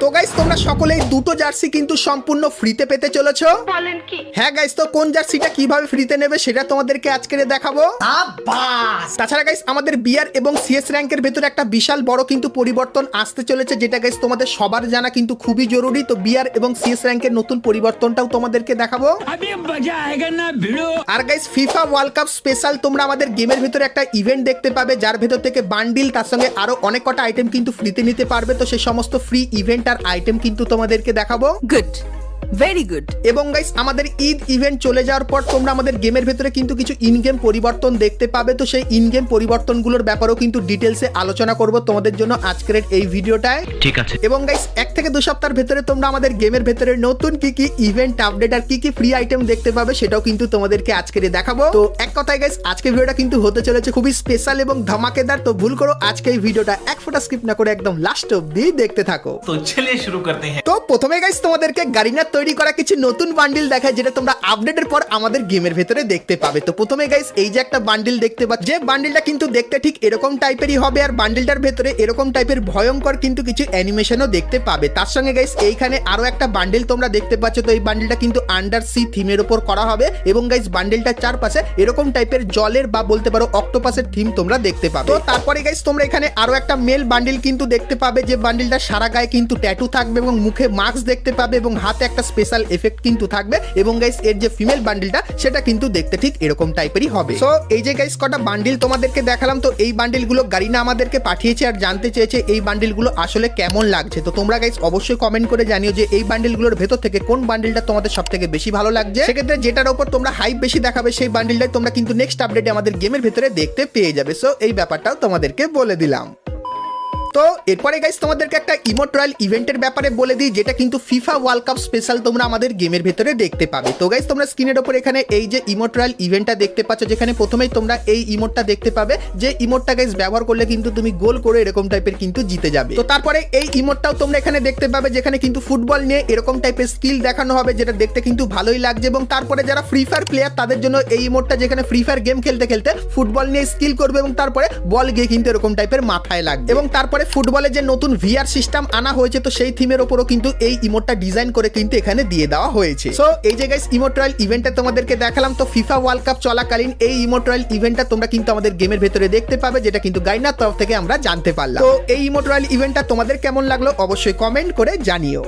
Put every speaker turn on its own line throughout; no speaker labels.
তো গাইস তোমরা সকলেই দুটো জার্সি কিন্তু সম্পূর্ণ ফ্রিতে পেতে চলেছো।
বলেন কি?
হ্যাঁ গাইস, তো কোন জার্সিটা কিভাবে ফ্রিতে নেবে সেটা তোমাদেরকে আজকে দেখাবো। তাছাড়া গাইস আমাদের বিআর এবং সিএস র্যাঙ্কের ভেতরে একটা বিশাল বড় কিন্তু পরিবর্তন আসতে চলেছে, যেটা গাইস তোমাদের সবার জানা কিন্তু খুবই জরুরি। তো বিআর এবং সিএস র্যাঙ্কের নতুন পরিবর্তনটাও তোমাদেরকে দেখাবো। আর guys FIFA world cup special তোমরা আমাদের গেমের ভেতরে একটা ইভেন্ট দেখতে পাবে, যার ভেতর থেকে বান্ডিল তার সঙ্গে আরো অনেক কটা আইটেম কিন্তু ফ্রিতে নিতে পারবে। তো সেই সমস্ত ফ্রি ইভেন্ট আর আইটেম কিন্তু তোমাদেরকে দেখাবো।
Good, very good.
এবং গাইস আমাদের ঈদ ইভেন্ট চলে যাওয়ার পর তোমরা আমাদের গেমের ভেতরে কিন্তু কিছু ইন গেম পরিবর্তন দেখতে পাবে। তো সেই ইন গেম পরিবর্তনগুলোর ব্যাপারেও কিন্তু ডিটেলসে আলোচনা করব তোমাদের জন্য আজকের এই ভিডিওটায়।
ঠিক আছে।
এবং গাইস 1 থেকে 2 সপ্তাহের ভেতরে তোমরা আমাদের গেমের ভেতরে নতুন কি কি ইভেন্ট আপডেট আর কি কি ফ্রি আইটেম দেখতে পাবে সেটাও কিন্তু তোমাদেরকে আজকের দেখাবো। তো এক কথায় গাইস আজকে ভিডিওটা কিন্তু হতে চলেছে খুবই স্পেশাল এবং ধামাকেদার। তো ভুল করো আজকে এই ভিডিওটা এক ফোঁটা স্কিপ না করে একদম লাস্ট অবধি দেখতে থাকো।
তো চলিए शुरू करते हैं।
তো প্রথমে গাইস তোমাদেরকে গারিনার তৈরি করা কিছু নতুন বান্ডিল দেখায়, যেটা তোমরা আপডেটের পর আমাদের গেমের ভেতরে দেখতে পাবে। তো প্রথমে গাইস এই যে একটা বান্ডিল দেখতে পাচ্ছ, যে বান্ডিলটা কিন্তু দেখতে ঠিক এরকম টাইপেরই হবে, আর বান্ডিলটার ভেতরে এরকম টাইপের ভয়ঙ্কর কিন্তু কিছু অ্যানিমেশনও দেখতে পাবে। তার সঙ্গে গাইস এইখানে আরো একটা বান্ডিল তোমরা দেখতে পাচ্ছ। তো এই বান্ডিলটা কিন্তু আন্ডার সি থিমের উপর করা হবে, এবং গাইস বান্ডিলটার চারপাশে এরকম টাইপের জলের বা বলতে পারো অক্টোপাসের থিম তোমরা দেখতে পাবে। তো তারপরে গাইস তোমরা এখানে আরো একটা মেল বান্ডিল কিন্তু দেখতে পাবে, যে বান্ডিলটা সারা গায়ে কিন্তু ট্যাটু থাকবে এবং মুখে মাস্ক দেখতে পাবে এবং হাতে একটা স্পেশাল এফেক্ট কিন্তু থাকবে। এবং গাইস এর যে ফিমেল বান্ডিলটা সেটা কিন্তু দেখতে ঠিক এরকম টাইপেরই হবে। সো এই যে গাইস কটা বান্ডিল তোমাদেরকে দেখালাম, তো এই বান্ডিলগুলো গারিনা আমাদেরকে পাঠিয়েছে আর জানতে চেয়েছে এই বান্ডিলগুলো আসলে কেমন লাগছে। তো তোমরা গাইস অবশ্যই কমেন্ট করে জানিও যে এই বান্ডিলগুলোর ভেতর থেকে কোন বান্ডিলটা তোমাদের সবথেকে বেশি ভালো লাগছে। সেক্ষেত্রে যেটার উপর তোমরা হাইপ বেশি দেখাবে সেই বান্ডিলটাই তোমরা কিন্তু নেক্সট আপডেটে আমাদের গেমের ভেতরে দেখতে পেয়ে যাবে। সো এই ব্যাপারটাও তোমাদেরকে বলে দিলাম। তো এরপরে গাইস তোমাদেরকে একটা ইমোট রয়্যাল ইভেন্টের ব্যাপারে বলে দিই, যেটা কিন্তু ফিফা ওয়ার্ল্ড কাপ স্পেশাল তোমরা আমাদের গেমের ভেতরে দেখতে পাবে। তো গাইস তোমরা স্ক্রিনের উপর এখানে এই যে ইমোট রয়্যাল ইভেন্টটা দেখতে পাচ্ছ, যেখানে প্রথমেই তোমরা এই ইমোটটা দেখতে পাবে, যে ইমোটটা গাইস ব্যবহার করলে কিন্তু তুমি গোল করে এরকম টাইপের কিন্তু জিতে যাবে। তো তারপরে এই ইমোটটাও তোমরা এখানে দেখতে পাবে, যেখানে কিন্তু ফুটবল নিয়ে এরকম টাইপের স্কিল দেখানো হবে, যেটা দেখতে কিন্তু ভালোই লাগছে। এবং তারপরে যারা ফ্রি ফায়ার প্লেয়ার তাদের জন্য এই ইমোটটা, যেখানে ফ্রি ফায়ার গেম খেলতে খেলতে ফুটবল নিয়ে স্কিল করবে এবং তারপরে বল গিয়ে কিন্তু এরকম টাইপের মাথায় লাগবে। এবং তারপরে ফুটবলের যে নতুন ভিআর সিস্টেম আনা হয়েছে, তো সেই থিমের উপরও কিন্তু এই ইমোটটা ডিজাইন করে কিন্তু এখানে দিয়ে দেওয়া হয়েছে। সো এই যে গাইস ইমোট রয়্যাল ইভেন্টটা তোমাদেরকে দেখালাম। তো ফিফা ওয়ার্ল্ড কাপ চলাকালীন এই ইমোট রয়্যাল ইভেন্টটা তোমরা কিন্তু আমাদের গেমের ভেতরে দেখতে পাবে, যেটা কিন্তু গাইনার তরফ থেকে আমরা জানতে পারলাম। তো এই ইমোট রয়্যাল ইভেন্টটা তোমাদের কেমন লাগলো অবশ্যই কমেন্ট করে জানিও।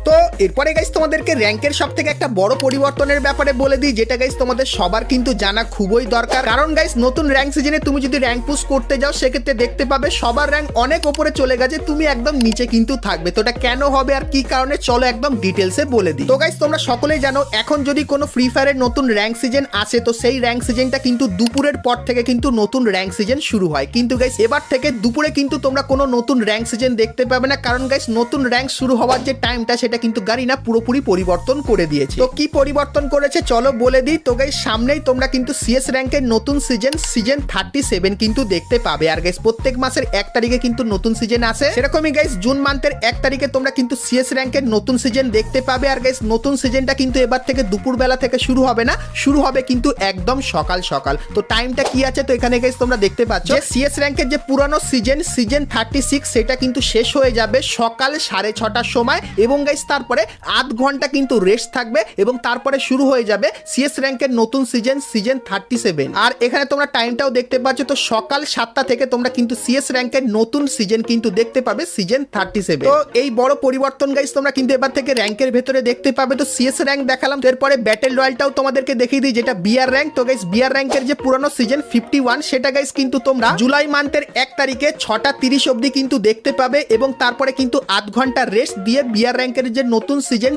তো এরপরে গাইস তোমাদেরকে র্যাঙ্কের সব থেকে একটা বড় পরিবর্তনের ব্যাপারে বলে দিই, যেটা গাইস তোমাদের সবার কিন্তু জানা খুবই দরকার। কারণ গাইস নতুন র্যাঙ্ক সিজনে তুমি যদি র্যাঙ্ক পুশ করতে যাও, সেক্ষেত্রে দেখতে পাবে সবার র্যাঙ্ক অনেক উপরে চলে গেছে, তুমি একদম নিচে কিন্তু থাকবে। তো এটা কেন হবে আর কি কারণে, চলো একদম ডিটেলসে বলে দিই। তো গাইস তোমরা সকলেই জানো এখন যদি কোনো ফ্রি ফায়ারের নতুন র্যাঙ্ক সিজন আসে, তো সেই র্যাঙ্ক সিজনটা কিন্তু দুপুরের পর থেকে কিন্তু নতুন র্যাঙ্ক সিজন শুরু হয়। কিন্তু গাইস এবার থেকে দুপুরে কিন্তু তোমরা কোনো নতুন র্যাঙ্ক সিজন দেখতে পাবে না, কারণ গাইস নতুন র্যাঙ্ক শুরু হওয়ার যে টাইমটা সেটা কিন্তু গারিনা পুরোপুরি পরিবর্তন করে দিয়েছে। তো কি পরিবর্তন করেছে চলো বলে দিই। তো গাইস সামনেই তোমরা কিন্তু সিএস র্যাঙ্কের নতুন সিজন 37 কিন্তু দেখতে পাবে। আর গাইস প্রত্যেক মাসের 1 তারিখে কিন্তু নতুন সিজন আসে, সেরকমই গাইস জুন মান্থের 1 তারিখে তোমরা কিন্তু সিএস র্যাঙ্কের নতুন সিজন দেখতে পাবে। আর গাইস নতুন সিজনটা কিন্তু এবার থেকে দুপুর বেলা থেকে শুরু হবে না, শুরু হবে কিন্তু একদম সকাল সকাল। তো টাইমটা কি আছে, তো এখানে গাইস তোমরা দেখতে পাচ্ছ যে সিএস র্যাঙ্কের যে পুরানো সিজন 36 সেটা কিন্তু শেষ হয়ে যাবে সকাল 6:30টার সময়। এবং গাইস তারপরে আধ ঘন্টা কিন্তু রেস্ট থাকবে এবং তারপরে শুরু হয়ে যাবে সিএস র্যাঙ্কের নতুন সিজন 37। আর এখানে তোমরা টাইমটাও দেখতে পাচ্ছ, তো সকাল 7টা থেকে তোমরা কিন্তু সিএস র্যাঙ্কের নতুন সিজন কিন্তু দেখতে পাবে সিজন 37। তো এই বড় পরিবর্তন গাইস তোমরা কিন্তু এবার থেকে র্যাঙ্কের ভেতরে দেখতে পাবে। তো সিএস র্যাঙ্ক দেখালাম, এরপরে ব্যাটেল রয়্যালটাও তোমাদেরকে দেখিয়ে দিই, যেটা বিআর র্যাঙ্ক। তো গাইস বিআর র্যাঙ্কের যে পুরনো সিজন 51 সেটা গাইস কিন্তু তোমরা জুলাই মান্থের 1 তারিখে 6:30 অবধি কিন্তু দেখতে পাবে। এবং তারপরে কিন্তু আধ ঘন্টা রেস্ট দিয়ে বিআর র্যাঙ্কের যে নতুন সিজন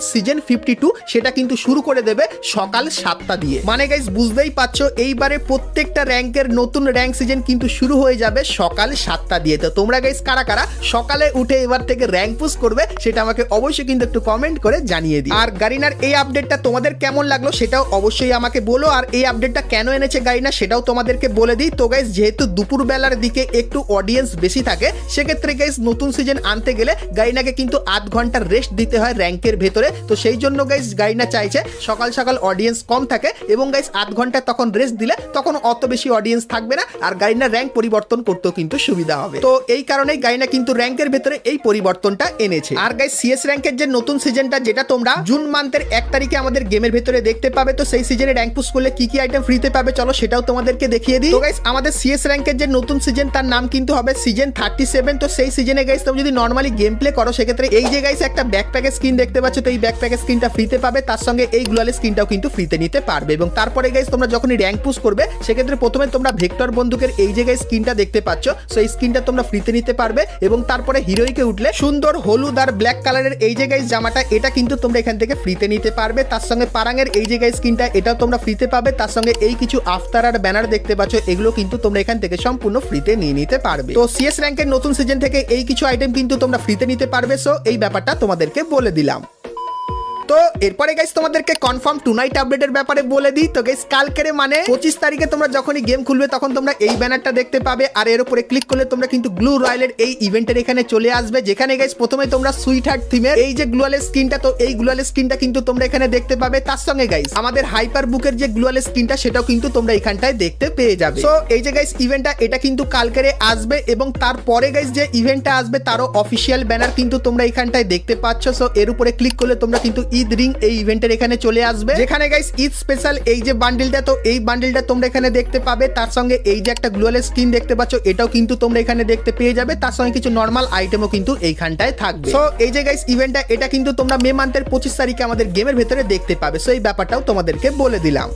52 সেটা কিন্তু শুরু করে দেবে সকাল 7টা দিয়ে। মানে গাইস বুঝতেই পারছো এইবারে প্রত্যেকটা র্যাঙ্কের নতুন র্যাঙ্ক সিজন কিন্তু শুরু হয়ে যাবে সকাল 7টা দিয়ে। তো তোমরা গাইস কারা কারা সকালে উঠে এবার থেকে র্যাঙ্ক পুশ করবে সেটা আমাকে অবশ্যই কিন্তু একটু কমেন্ট করে জানিয়ে দিও। আর গারিনার এই আপডেটটা তোমাদের কেমন লাগলো সেটাও অবশ্যই আমাকে বলো। আর এই আপডেটটা কেন এনেছে গারিনা সেটাও তোমাদেরকে বলে দিই। তো গাইস যেহেতু দুপুর বেলার দিকে একটু অডিয়েন্স বেশি থাকে, সেক্ষেত্রে গাইস নতুন সিজন আনতে গেলে গারিনাকে কিন্তু আধ ঘন্টার রেস্ট দিতে হয়। হয় র্যাঙ্কের ভেতরে। তো সেই জন্য গাইস গারিনা চাইছে সকাল সকাল অডিয়েন্স কম থাকে এবং গাইস আধ ঘন্টা তখন রেস্ট দিলে তখন অত বেশি অডিয়েন্স থাকবে না, আর গারিনা র্যাঙ্ক পরিবর্তন করতেও কিন্তু সুবিধা হবে। তো এই কারণেই গারিনা কিন্তু র্যাঙ্কের ভেতরে এই পরিবর্তনটা এনেছে। আর গাইস সিএস র্যাঙ্কের যে নতুন সিজনটা যেটা তোমরা জুন মান্থের 1 তারিখে আমাদের গেমের ভেতরে দেখতে পাবে, তো সেই সিজনে র্যাঙ্ক পুশ করলে কি কি আইটেম ফ্রিতে পাবে চলো সেটাও তোমাদেরকে দেখিয়ে দিই। তো গাইস আমাদের সিএস র্যাঙ্কের যে নতুন সিজন তার নাম কিন্তু হবে সিজন 37। তো সেই সিজনে গাইস তুমি যদি নরমালি গেম প্লে করো সেক্ষেত্রে এই যে গাইস একটা ব্যাকপ্যাকের স্কিন দেখতে পাচ্ছ, তো এই ব্যাকপ্যাকের স্কিনটা ফ্রিতে পাবে, তার সঙ্গে এই গ্লোয়াল স্কিনটাও কিন্তু ফ্রিতে নিতে পারবে। এবং তারপরে গাইস তোমরা যখনই র্যাঙ্ক পুশ করবে সেক্ষেত্রে প্রথমে তোমরা ভেক্টর বন্দুকের এই যে গাইস স্কিনটা দেখতে পাচ্ছ, সেই স্কিনটা তোমরা ফ্রিতে নিতে পারবে। এবং তারপরে হিরোইকে উঠলে সুন্দর হলুদ আর ব্ল্যাক কালারের এই যে গাইস জামাটা এটা কিন্তু তোমরা এখান থেকে ফ্রিতে নিতে পারবে। তার সঙ্গে পারাঙের এই যে গাইস স্কিনটা এটাও তোমরা ফ্রিতে পাবে। তার সঙ্গে এই কিছু আফতার আর ব্যানার দেখতে পাচ্ছ এগুলো কিন্তু তোমরা এখান থেকে সম্পূর্ণ ফ্রিতে নিয়ে নিতে পারবে। তো সিএস র্যাঙ্কের নতুন সিজন থেকে এই কিছু আইটেম কিন্তু তোমরা ফ্রিতে নিতে পারবে। সো এই ব্যাপারটা তোমাদেরকে বলে দিলাম। তো এরপরে গাইস তোমাদেরকে কনফার্ম টুনাইট আপডেটের ব্যাপারে বলে দিই। তো গাইস কালকের মানে 25 তারিখে তোমরা যখনই গেম খুলবে তখন তোমরা এই ব্যানারটা দেখতে পাবে, আর এর উপরে ক্লিক করলে তোমরা কিন্তু গ্লু রয়্যালের এই ইভেন্টের এখানে চলে আসবে, যেখানে গাইস প্রথমে তোমরা সুইট হার্ট থিমের এই যে গ্লুয়াল স্কিনটা, তো এই গ্লুয়াল স্কিনটা কিন্তু তোমরা এখানে দেখতে পাবে। তার সঙ্গে গাইস আমাদের হাইপার বুকের যে গ্লুয়াল স্কিনটা সেটাও কিন্তু তোমরা এখানটায় দেখতে পেয়ে যাবে। সো এই যে গাইস ইভেন্টটা এটা কিন্তু কালকের আসবে, এবং তারপরে গাইস যে ইভেন্টটা আসবে তারও অফিসিয়াল ব্যানার কিন্তু তোমরা এখানটায় দেখতে পাচ্ছ। সো এর উপরে ক্লিক করলে তোমরা কিন্তু ঈদ রিং এই ইভেন্টের এখানে চলে আসবে, যেখানে গাইস ঈদ স্পেশাল এই যে বান্ডিলটা, তো এই বান্ডিলটা তোমরা এখানে দেখতে পাবে। তার সঙ্গে এই যে একটা গ্লোয়াল স্কিন দেখতে পাচ্ছ এটাও কিন্তু তোমরা এখানে দেখতে পেয়ে যাবে। তার সঙ্গে কিছু নরমাল আইটেমও কিন্তু এইখানটায় থাকবে। সো এই যে গাইস ইভেন্টটা এটা কিন্তু তোমরা মে মান্থের 25 তারিখে আমাদের গেমের ভেতরে দেখতে পাবে। সো এই ব্যাপারটাও তোমাদেরকে বলে দিলাম।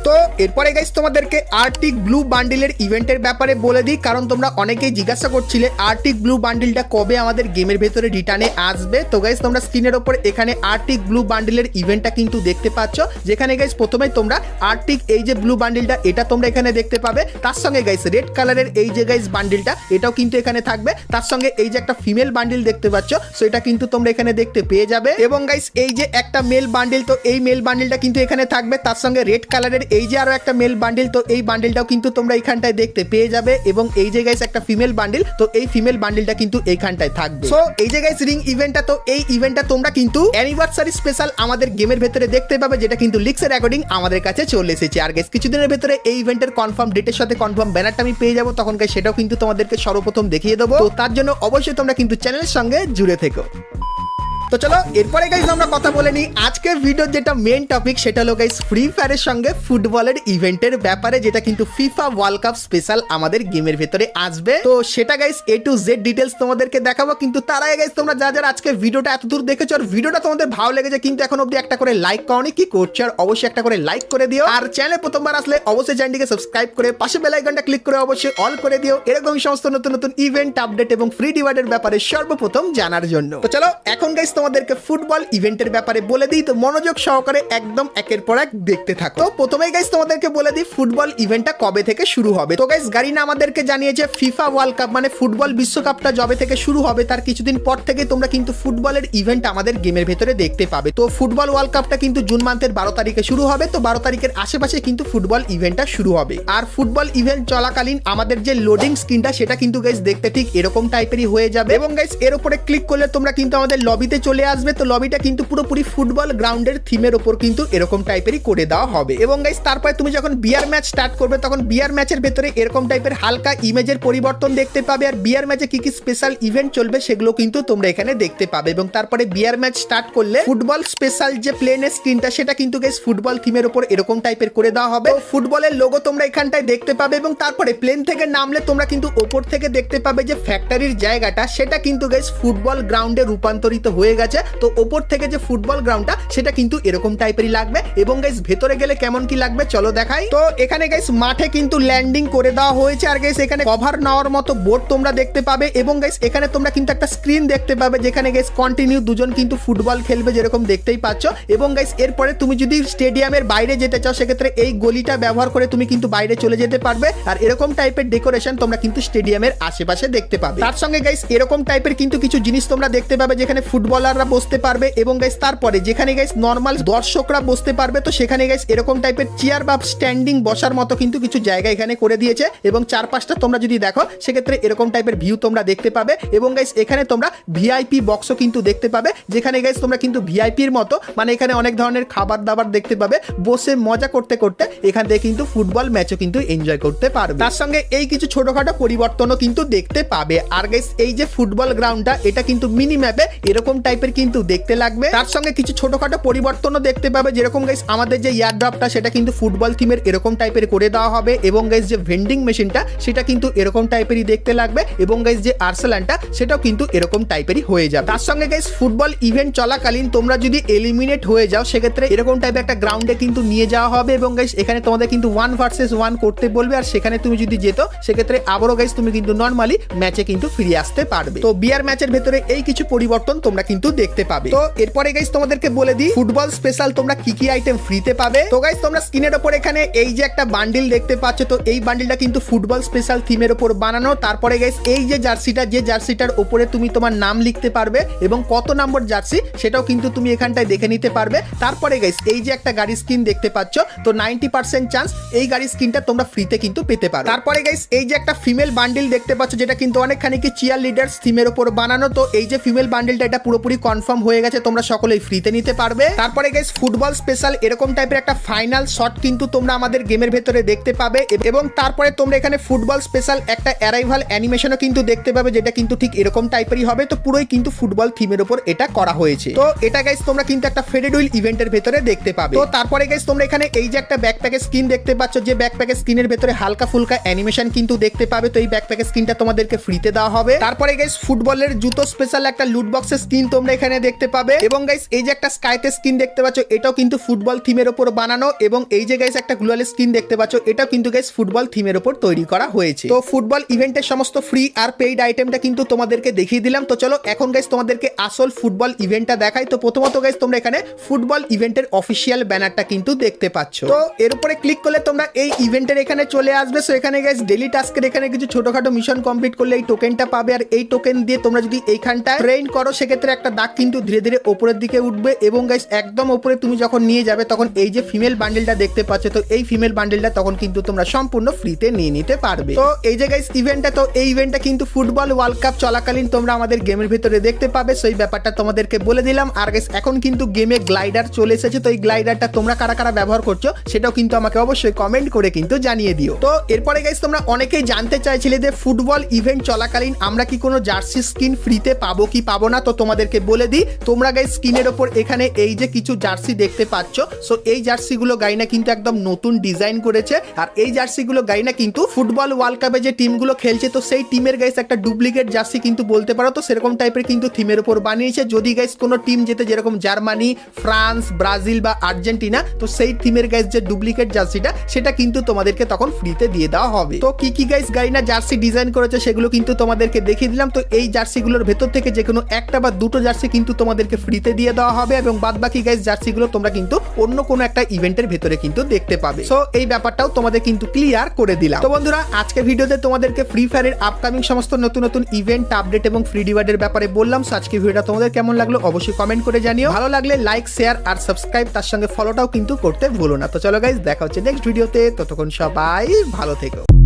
তো এরপরে গাইস তোমাদেরকে আর্টিক ব্লু বান্ডিলের ইভেন্টের ব্যাপারে বলে দিই, কারণ তোমরা অনেকেই জিজ্ঞাসা করছিলে আর্টিক ব্লু বান্ডিলটা কবে আমাদের গেমের ভেতরে রিটার্নে আসবে। তো গাইস তোমরা স্ক্রিনের ওপর এখানে আর্টিক ব্লু বান্ডিলের ইভেন্টটা কিন্তু দেখতে পাচ্ছ, যেখানে গাইস প্রথমে তোমরা আর্টিক এই যে ব্লু বান্ডিলটা এটা তোমরা এখানে দেখতে পাবে। তার সঙ্গে গাইস রেড কালারের এই যে গাইস বান্ডিলটা এটাও কিন্তু এখানে থাকবে। তার সঙ্গে এই যে একটা ফিমেল বান্ডিল দেখতে পাচ্ছ, সো এটা কিন্তু তোমরা এখানে দেখতে পেয়ে যাবে। এবং গাইস এই যে একটা মেল বান্ডিল, তো এই মেল বান্ডিলটা কিন্তু এখানে থাকবে। তার সঙ্গে রেড কালারের এই যে আরো একটা মেল বান্ডিল, তো এই বান্ডিলটাও কিন্তু তোমরা এইখানটায় দেখতে পেয়ে যাবে। এবং এই যে গাইস একটা ফিমেল বান্ডিল, তো এই ফিমেল বান্ডিলটা কিন্তু এইখানটায় থাকবে। সো এই যে গাইস রিং ইভেন্টটা, তো এই ইভেন্টটা তোমরা কিন্তু অ্যানিভার্সারি স্পেশাল আমাদের গেমের ভেতরে দেখতে পাবে, যেটা কিন্তু লিক্সের অ্যাকর্ডিং আমাদের কাছে চলে এসেছে। আর গাইস কিছুদিনের ভেতরে এই ইভেন্টের কনফার্ম ডেটের সাথে কনফার্ম ব্যানারটা আমি পেয়ে যাবো, তখন গাইস সেটাও কিন্তু তোমাদেরকে সর্বপ্রথম দেখিয়ে দেবো। তো তার জন্য অবশ্যই তোমরা কিন্তু চ্যানেলের সঙ্গে জুড়ে থেকো। তো চলো এরপরে গাইস আমরা কথা বলে নিই আজকের ভিডিওর যেটা মেন টপিক, সেটা হলো গাইস ফ্রি ফায়ারের সঙ্গে ফুটবলের ইভেন্টের ব্যাপারে, যেটা কিন্তু ফিফা ওয়ার্ল্ড কাপ স্পেশাল আমাদের গেমের ভেতরে আসবে। তো সেটা guys A to Z details তোমাদেরকে দেখাবো, কিন্তু তার আগে গাইস তোমরা যারা আজকে ভিডিওটা এত দূর দেখেছো আর ভিডিওটা তোমাদের ভালো লেগেছে কিন্তু এখন অবধি একটা করে লাইক করনি, কি করছো? আর অবশ্যই একটা করে লাইক করে দিও। আর চ্যানেলে প্রথমবার আসলে অবশ্যই চ্যানেলটিকে সাবস্ক্রাইব করে পাশে বেল আইকনটা ক্লিক করে অবশ্যই অল করে দিও, এরকম সমস্ত নতুন নতুন ইভেন্ট আপডেট এবং ফ্রি ডিভাইডের ব্যাপারে সর্বপ্রথম জানার জন্য। তো চলো এখন গাইস তোমাদেরকে ফুটবল ইভেন্টের ব্যাপারে বলে দিই, তো মনোযোগ সহকারে একদম একের পর এক দেখতে থাকো। তো প্রথমেই গাইস তোমাদেরকে বলে দিই ফুটবল ইভেন্টটা কবে থেকে শুরু হবে। তো গাইস গারিনা আমাদেরকে জানিয়েছে ফিফা ওয়ার্ল্ড কাপ মানে ফুটবল বিশ্বকাপটা যবে থেকে শুরু হবে তার কিছুদিন পর থেকে তোমরা কিন্তু ফুটবলের ইভেন্ট আমাদের গেমের ভেতরে দেখতে পাবে। তো ফুটবল ওয়ার্ল্ড কাপটা কিন্তু জুন মান্থের 12 তারিখে শুরু হবে। তো 12 তারিখের আশেপাশে কিন্তু ফুটবল ইভেন্টটা শুরু হবে। আর ফুটবল ইভেন্ট চলাকালীন আমাদের যে লোডিং স্ক্রিনটা সেটা কিন্তু গাইস দেখতে ঠিক এরকম টাইপেরই হয়ে যাবে। এবং গাইস এর উপরে ক্লিক করলে তোমরা কিন্তু আমাদের লবিতে চলে আসবে। তো লবিটা কিন্তু পুরোপুরি ফুটবল গ্রাউন্ডের থিমের উপর কিন্তু এরকম টাইপেরই করে দেওয়া হবে। এবং গাইস তারপরে তুমি যখন বিয়ার ম্যাচ স্টার্ট করবে তখন বিয়ার ম্যাচের ভেতরে এরকম টাইপের হালকা ইমেজের পরিবর্তন দেখতে পাবে। আর বিয়ার ম্যাচে কি কি স্পেশাল ইভেন্ট চলবে সেগুলো কিন্তু তোমরা এখানে দেখতে পাবে। এবং তারপরে বিয়ার ম্যাচ স্টার্ট করলে ফুটবল স্পেশাল যে প্লেনের স্ক্রিনটা সেটা কিন্তু গাইস ফুটবল থিমের উপর এরকম টাইপের করে দেওয়া হবে। ফুটবলের লোগো তোমরা এখানটায় দেখতে পাবে। এবং তারপরে প্লেন থেকে নামলে তোমরা কিন্তু ওপর থেকে দেখতে পাবে যে ফ্যাক্টরির জায়গাটা সেটা কিন্তু গাইস ফুটবল গ্রাউন্ডে রূপান্তরিত হয়ে গেছে। তো ওপর থেকে যে ফুটবল গ্রাউন্ডটা সেটা কিন্তু এরকম টাইপেরই লাগবে। এবং গাইস ভেতরে গেলে কেমন কি লাগবে চলো দেখাই। তো এখানে গাইস মাঠে কিন্তু ল্যান্ডিং করে দেওয়া হয়েছে। আর গাইস এখানে কভার নেওয়ার মতো বোর্ড তোমরা দেখতে পাবে। এবং গাইস এখানে তোমরা কিন্তু একটা স্ক্রিন দেখতে পাবে, যেখানে গাইস কন্টিনিউ দুজন কিন্তু ফুটবল খেলবে যেরকম দেখতেই পাচ্ছ। এবং গাইস এরপরে তুমি যদি স্টেডিয়ামের বাইরে যেতে চাও সেক্ষেত্রে এই গলিটা ব্যবহার করে তুমি কিন্তু বাইরে চলে যেতে পারবে। আর এরকম টাইপের ডেকোরেশন তোমরা কিন্তু স্টেডিয়ামের আশেপাশে দেখতে পাবে। তার সঙ্গে গাইস এরকম টাইপের কিন্তু কিছু জিনিস তোমরা দেখতে পাবে, যেখানে ফুটবলার ফুটবলাররা বসতে পারবে এবং গাইস তারপরে যেখানে গাইস নর্মাল দর্শকরা বসতে পারবে তো সেখানে গাইস এরকম টাইপের চেয়ার বা স্ট্যান্ডিং বসার মতো কিন্তু কিছু জায়গা এখানে করে দিয়েছে এবং চারপাশটা তোমরা যদি দেখো সেক্ষেত্রে এরকম টাইপের ভিউ তোমরা দেখতে পাবে এবং গাইস এখানে তোমরা ভিআইপি বক্সও কিন্তু দেখতে পাবে যেখানে গাইস তোমরা কিন্তু ভিআইপির মতো মানে এখানে অনেক ধরনের খাবার দাবার দেখতে পাবে বসে মজা করতে করতে এখান থেকে কিন্তু ফুটবল ম্যাচও কিন্তু এনজয় করতে পারবে তার সঙ্গে এই কিছু ছোটখাটো পরিবর্তনও কিন্তু দেখতে পাবে আর গাইস এই যে ফুটবল গ্রাউন্ডটা এটা কিন্তু মিনি ম্যাপে এরকম টাইপের কিন্তু দেখতে লাগবে তার সঙ্গে কিছু ছোটখাটো পরিবর্তনও দেখতে পাবে যেরকম গাইস আমাদের যে এয়ারড্রপটা সেটা কিন্তু ফুটবল থিমের এরকম টাইপের করে দেওয়া হবে এবং গাইস যে ভেন্ডিং মেশিনটা সেটা কিন্তু এরকম টাইপেরই দেখতে লাগবে এবং গাইস যে আর্সেলানটা সেটাও কিন্তু এরকম টাইপেরই হয়ে যাবে তার সঙ্গে গাইস ফুটবল ইভেন্ট চলাকালীন তোমরা যদি এলিমিনেট হয়ে যাও সেক্ষেত্রে এরকম টাইপের একটা গ্রাউন্ডে কিন্তু নিয়ে যাওয়া হবে এবং গাইস এখানে তোমাদের কিন্তু 1 ভার্সেস 1 করতে বলবে আর সেখানে তুমি যদি যেত সেক্ষেত্রে আবারও গাইস তুমি কিন্তু নরমালি ম্যাচে কিন্তু ফিরে আসতে পারবে তো বিয়ার ম্যাচের ভেতরে এই কিছু পরিবর্তন তোমরা কিন্তু দেখতে পাবে তো এরপরে গাইস তোমাদেরকে বলে দিই ফুটবল স্পেশাল তোমরা কি কি আইটেম ফ্রিতে পাবে তো গাইস তোমরা স্ক্রিনের উপর এখানে এই যে একটা বান্ডিল দেখতে পাচ্ছ তো এই বান্ডিলটা কিন্তু ফুটবল স্পেশাল থিমের উপর বানানো তারপরে গাইস এই যে জার্সিটার উপরে তুমি তোমার নাম লিখতে পারবে এবং কত নম্বর জার্সি সেটাও কিন্তু তুমি এখানটায় দেখে নিতে পারবে তারপরে গাইস এই যে একটা গাড়ি স্কিন দেখতে পাচ্ছ তো 90% চান্স এই গাড়ি স্কিনটা তোমরা ফ্রিতে কিন্তু পেতে পারো তারপরে গাইস এই যে একটা ফিমেল বান্ডিল দেখতে পাচ্ছ যেটা কিন্তু অনেকখানি কি চিয়ার লিডার্স থিমের উপর বানানো তো এই যে ফিমেল বান্ডিলটা এটা পুরোপুরি কনফার্ম হয়ে গেছে তোমরা সকলেই ফ্রিতে নিতে পারবে তারপরে গাইস ফুটবল স্পেশাল এরকম টাইপের একটা ফাইনাল শট কিন্তু তোমরা আমাদের গেমের ভেতরে দেখতে পাবে এবং তারপরে তোমরা এখানে ফুটবল স্পেশাল একটা অ্যারাইভাল অ্যানিমেশনও কিন্তু দেখতে পাবে যেটা কিন্তু ঠিক এরকম টাইপেরই হবে তো পুরোই কিন্তু ফুটবল থিমের উপর এটা করা হয়েছে তো এটা গাইস তোমরা কিন্তু একটা ফেডেড হুইল ইভেন্টের ভেতরে দেখতে পাবে তো তারপরে গাইস তোমরা এখানে এই যে একটা ব্যাকপ্যাকের স্কিন দেখতে পাচ্ছ যে ব্যাকপ্যাকের স্কিনের ভেতরে হালকা ফুলকা অ্যানিমেশন কিন্তু দেখতে পাবে তো এই ব্যাকপ্যাকের স্কিনটা তোমাদেরকে ফ্রিতে দেওয়া হবে তারপরে গাইস ফুটবলের জুতো স্পেশাল একটা লুট বক্সের স্কিন তোমরা এখানে দেখতে পাবে এবং গাইস এই যে একটা স্কাইতে স্কিন দেখতে পাচ্ছ এটাও কিন্তু ফুটবল থিমের উপর বানানো এবং এই যে গাইস একটা গ্লোয়াল স্কিন দেখতে পাচ্ছ এটাও কিন্তু গাইস ফুটবল থিমের উপর তৈরি করা হয়েছে তো ফুটবল ইভেন্টের সমস্ত ফ্রি আর পেইড আইটেমটা কিন্তু তোমাদেরকে দেখিয়ে দিলাম তো চলো এখন গাইস তোমাদেরকে আসল ফুটবল ইভেন্টটা দেখাই তো প্রথমত গাইস তোমরা এখানে ফুটবল ইভেন্টের অফিসিয়াল ব্যানারটা কিন্তু দেখতে পাচ্ছ তো এর উপরে ক্লিক করলে তোমরা এই ইভেন্টের এখানে চলে আসবে সো এখানে গাইস ডেইলি টাস্কের এখানে কিছু ছোটখাটো মিশন কমপ্লিট করলে এই টোকেনটা পাবে আর এই টোকেন দিয়ে তোমরা যদি এইখানটা ট্রেন করো সেক্ষেত্রে একটা দাগ কিন্তু ধীরে ধীরে উপরের দিকে উঠবে এবং গাইস একদম উপরে তুমি যখন নিয়ে যাবে তখন এই যে ফিমেল বান্ডেলটা দেখতে পাচ্ছ তো এই ফিমেল বান্ডেলটা তখন কিন্তু তোমরা সম্পূর্ণ ফ্রিতে নিয়ে নিতে পারবে তো এই যে গাইস ইভেন্টটা তো এই ইভেন্টটা কিন্তু ফুটবল ওয়ার্ল্ড কাপ চলাকালীন তোমরা আমাদের গেমের ভিতরে দেখতে পাবে সেই ব্যাপারটা তোমাদেরকে বলে দিলাম আর গাইস এখন কিন্তু গেমে গ্লাইডার চলে এসেছে তো এই গ্লাইডারটা তোমরা কারা কারা ব্যবহার করছো সেটাও কিন্তু আমাকে অবশ্যই কমেন্ট করে কিন্তু জানিয়ে দিও তো এরপরে গাইস তোমরা অনেকেই জানতে চাইছিলে যে ফুটবল ইভেন্ট চলাকালীন আমরা কি কোনো জার্সি স্কিন ফ্রিতে পাবো কি পাবো না তো তোমাদেরকে বলে দিই তোমরা গাইস স্ক্রিনের উপর এখানে এই যে কিছু জার্সি দেখতে পাচ্ছ সো এই জার্সিগুলো গাইনা কিন্তু একদম নতুন ডিজাইন করেছে আর এই জার্সিগুলো গাইনা কিন্তু ফুটবল ওয়ার্ল্ড কাপে যে টিমগুলো খেলছে তো সেই টিমের গাইস একটা ডুপ্লিকেট জার্সি কিন্তু বলতে পারো তো সেরকম টাইপের কিন্তু থিমের উপর বানিয়েছে যদি গাইস কোনো টিম যেতে যেরকম জার্মানি ফ্রান্স ব্রাজিল বা আর্জেন্টিনা তো সেই টিমের গাইস যে ডুপ্লিকেট জার্সিটা সেটা কিন্তু তোমাদেরকে তখন ফ্রিতে দিয়ে দেওয়া হবে তো কি কি গাইস গাইনা জার্সি ডিজাইন করেছে সেগুলো কিন্তু তোমাদেরকে দেখিয়ে দিলাম তো এই জার্সিগুলোর ভেতর থেকে যে কোনো একটা বা দুটো জার্সি কিন্তু তোমাদেরকে ফ্রিতে দিয়ে দেওয়া হবে এবং বাদ বাকি গাইস জার্সিগুলো তোমরা কিন্তু অন্য কোনো একটা ইভেন্টের ভেতরে কিন্তু দেখতে পাবে সো এই ব্যাপারটাও তোমাদের কিন্তু ক্লিয়ার করে দিলাম তো বন্ধুরা আজকে ভিডিওতে তোমাদেরকে ফ্রি ফায়ারের আপকামিং সমস্ত নতুন নতুন ইভেন্ট আপডেট এবং ফ্রি রিওয়ার্ডের ব্যাপারে বললাম সো আজকে ভিডিওটা তোমাদের কেমন লাগলো অবশ্যই কমেন্ট করে জানিও ভালো লাগলে লাইক শেয়ার আর সাবস্ক্রাইব তার সঙ্গে ফলোটাও কিন্তু করতে ভুলো না তো চলো গাইস দেখা হচ্ছে নেক্সট ভিডিওতে ততক্ষণ সবাই ভালো থেকো।